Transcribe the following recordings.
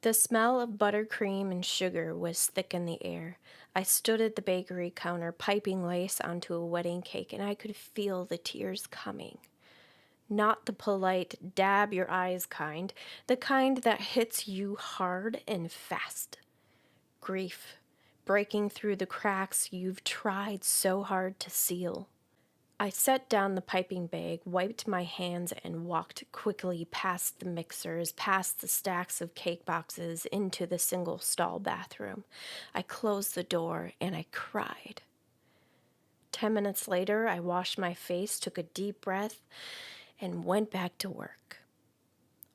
The smell of buttercream and sugar was thick in the air. I stood at the bakery counter, piping lace onto a wedding cake, and I could feel the tears coming. Not the polite, dab your eyes kind, the kind that hits you hard and fast. Grief, breaking through the cracks you've tried so hard to seal. I set down the piping bag, wiped my hands, and walked quickly past the mixers, past the stacks of cake boxes, into the single stall bathroom. I closed the door and I cried. 10 minutes later, I washed my face, took a deep breath, and went back to work,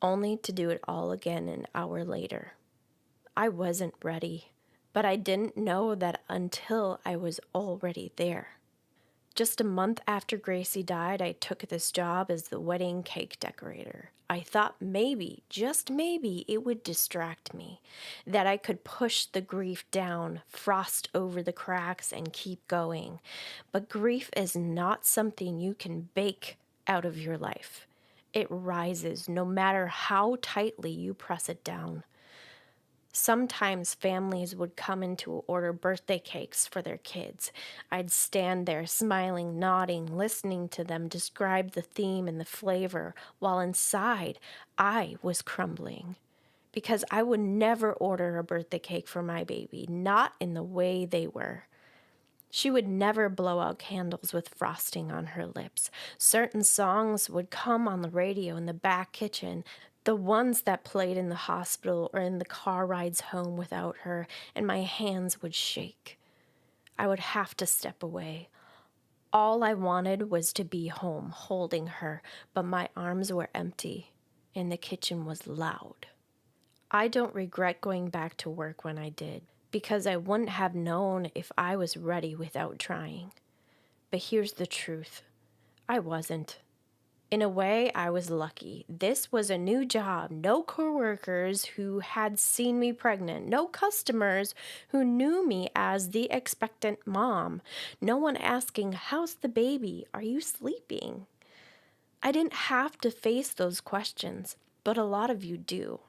only to do it all again an hour later. I wasn't ready, but I didn't know that until I was already there. Just a month after Gracie died, I took this job as the wedding cake decorator. I thought maybe, just maybe, it would distract me, that I could push the grief down, frost over the cracks, and keep going. But grief is not something you can bake out of your life. It rises no matter how tightly you press it down. Sometimes families would come in to order birthday cakes for their kids. I'd stand there smiling, nodding, listening to them describe the theme and the flavor, while inside I was crumbling. Because I would never order a birthday cake for my baby, not in the way they were. She would never blow out candles with frosting on her lips. Certain songs would come on the radio in the back kitchen, the ones that played in the hospital or in the car rides home without her, and my hands would shake. I would have to step away. All I wanted was to be home, holding her, but my arms were empty, and the kitchen was loud. I don't regret going back to work when I did, because I wouldn't have known if I was ready without trying. But here's the truth. I wasn't. In a way, I was lucky. This was a new job. No coworkers who had seen me pregnant. No customers who knew me as the expectant mom. No one asking, "How's the baby? Are you sleeping?" I didn't have to face those questions, but a lot of you do.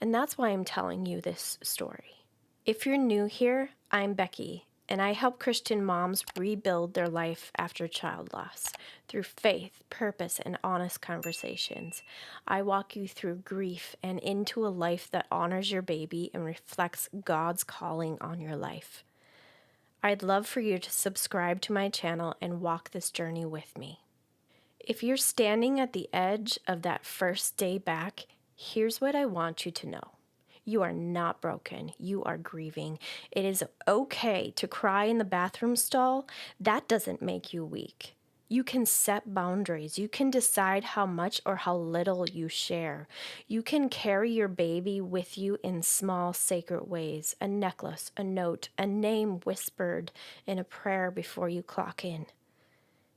And that's why I'm telling you this story. If you're new here, I'm Becky, and I help Christian moms rebuild their life after child loss through faith, purpose, and honest conversations. I walk you through grief and into a life that honors your baby and reflects God's calling on your life. I'd love for you to subscribe to my channel and walk this journey with me. If you're standing at the edge of that first day back, here's what I want you to know. You are not broken. You are grieving. It is okay to cry in the bathroom stall. That doesn't make you weak. You can set boundaries. You can decide how much or how little you share. You can carry your baby with you in small, sacred ways. A necklace, a note, a name whispered in a prayer before you clock in.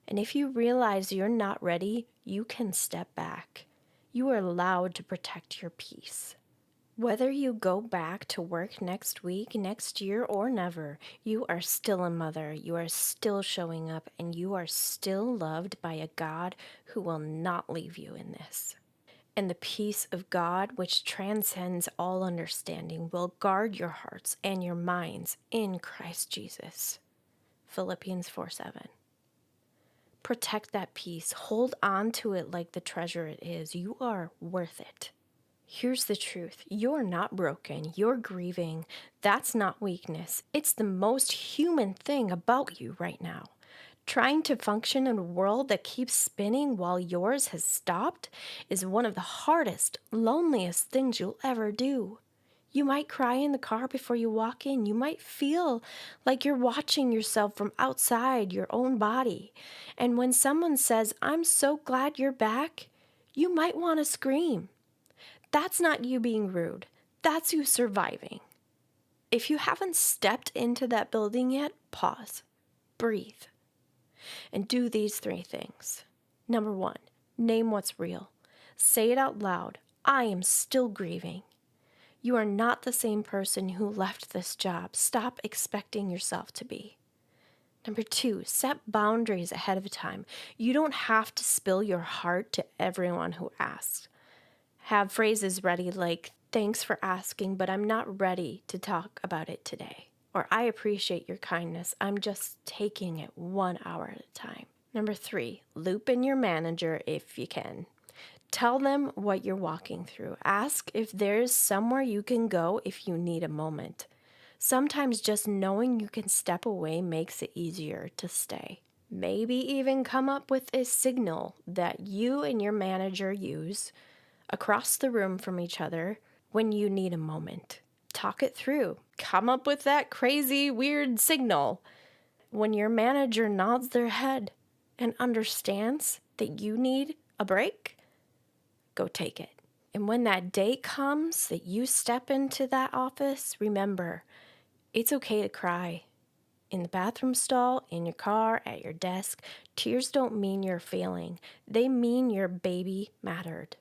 And if you realize you're not ready, you can step back. You are allowed to protect your peace. Whether you go back to work next week, next year, or never, you are still a mother, you are still showing up, and you are still loved by a God who will not leave you in this. And the peace of God, which transcends all understanding, will guard your hearts and your minds in Christ Jesus. Philippians 4:7. Protect that peace. Hold on to it like the treasure it is. You are worth it. Here's the truth. You're not broken. You're grieving. That's not weakness. It's the most human thing about you right now. Trying to function in a world that keeps spinning while yours has stopped is one of the hardest, loneliest things you'll ever do. You might cry in the car before you walk in. You might feel like you're watching yourself from outside your own body. And when someone says, "I'm so glad you're back," you might want to scream. That's not you being rude. That's you surviving. If you haven't stepped into that building yet, pause, breathe, and do these 3 things. Number 1, name what's real. Say it out loud. I am still grieving. You are not the same person who left this job. Stop expecting yourself to be. Number 2, set boundaries ahead of time. You don't have to spill your heart to everyone who asks. Have phrases ready like, Thanks for asking, but I'm not ready to talk about it today. Or I appreciate your kindness. I'm just taking it 1 hour at a time. Number 3, loop in your manager if you can. Tell them what you're walking through. Ask if there's somewhere you can go if you need a moment. Sometimes just knowing you can step away makes it easier to stay. Maybe even come up with a signal that you and your manager use across the room from each other when you need a moment. Talk it through. Come up with that crazy, weird signal. When your manager nods their head and understands that you need a break, go take it. And when that day comes that you step into that office, remember, it's okay to cry. In the bathroom stall, in your car, at your desk, tears don't mean you're failing. They mean your baby mattered.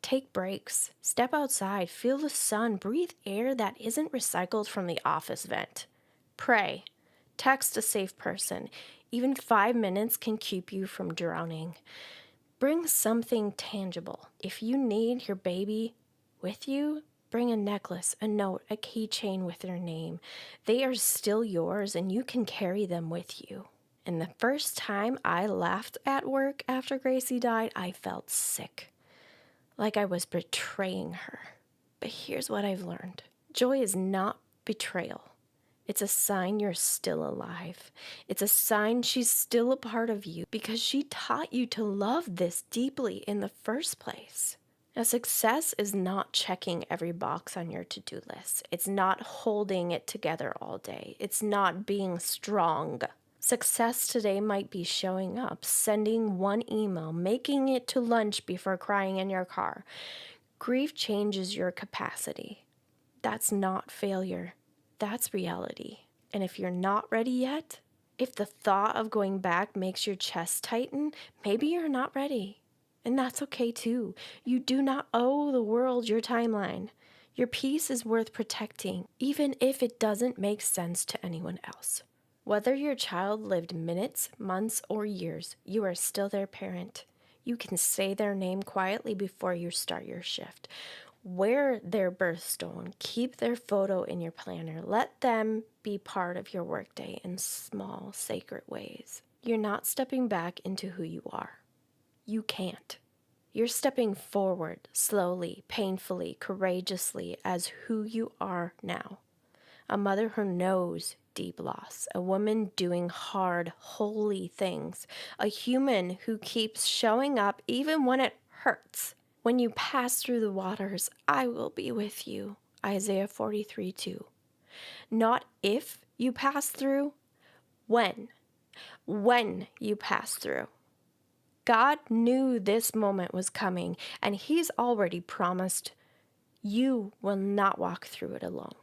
Take breaks. Step outside. Feel the sun. Breathe air that isn't recycled from the office vent. Pray. Text a safe person. Even 5 minutes can keep you from drowning. Bring something tangible. If you need your baby with you, bring a necklace, a note, a keychain with their name. They are still yours and you can carry them with you. And the first time I laughed at work after Gracie died, I felt sick, like I was betraying her. But here's what I've learned. Joy is not betrayal. It's a sign you're still alive. It's a sign she's still a part of you because she taught you to love this deeply in the first place. Now, success is not checking every box on your to-do list. It's not holding it together all day. It's not being strong. Success today might be showing up, sending one email, making it to lunch before crying in your car. Grief changes your capacity. That's not failure. That's reality. And if you're not ready yet, if the thought of going back makes your chest tighten, maybe you're not ready. And that's okay too. You do not owe the world your timeline. Your peace is worth protecting, even if it doesn't make sense to anyone else. Whether your child lived minutes, months, or years, you are still their parent. You can say their name quietly before you start your shift. Wear their birthstone. Keep their photo in your planner. Let them be part of your workday in small, sacred ways. You're not stepping back into who you are. You can't. You're stepping forward, slowly, painfully, courageously, as who you are now. A mother who knows deep loss. A woman doing hard, holy things. A human who keeps showing up even when it hurts. When you pass through the waters, I will be with you. Isaiah 43:2. Not if you pass through, when. When you pass through. God knew this moment was coming, and He's already promised you will not walk through it alone.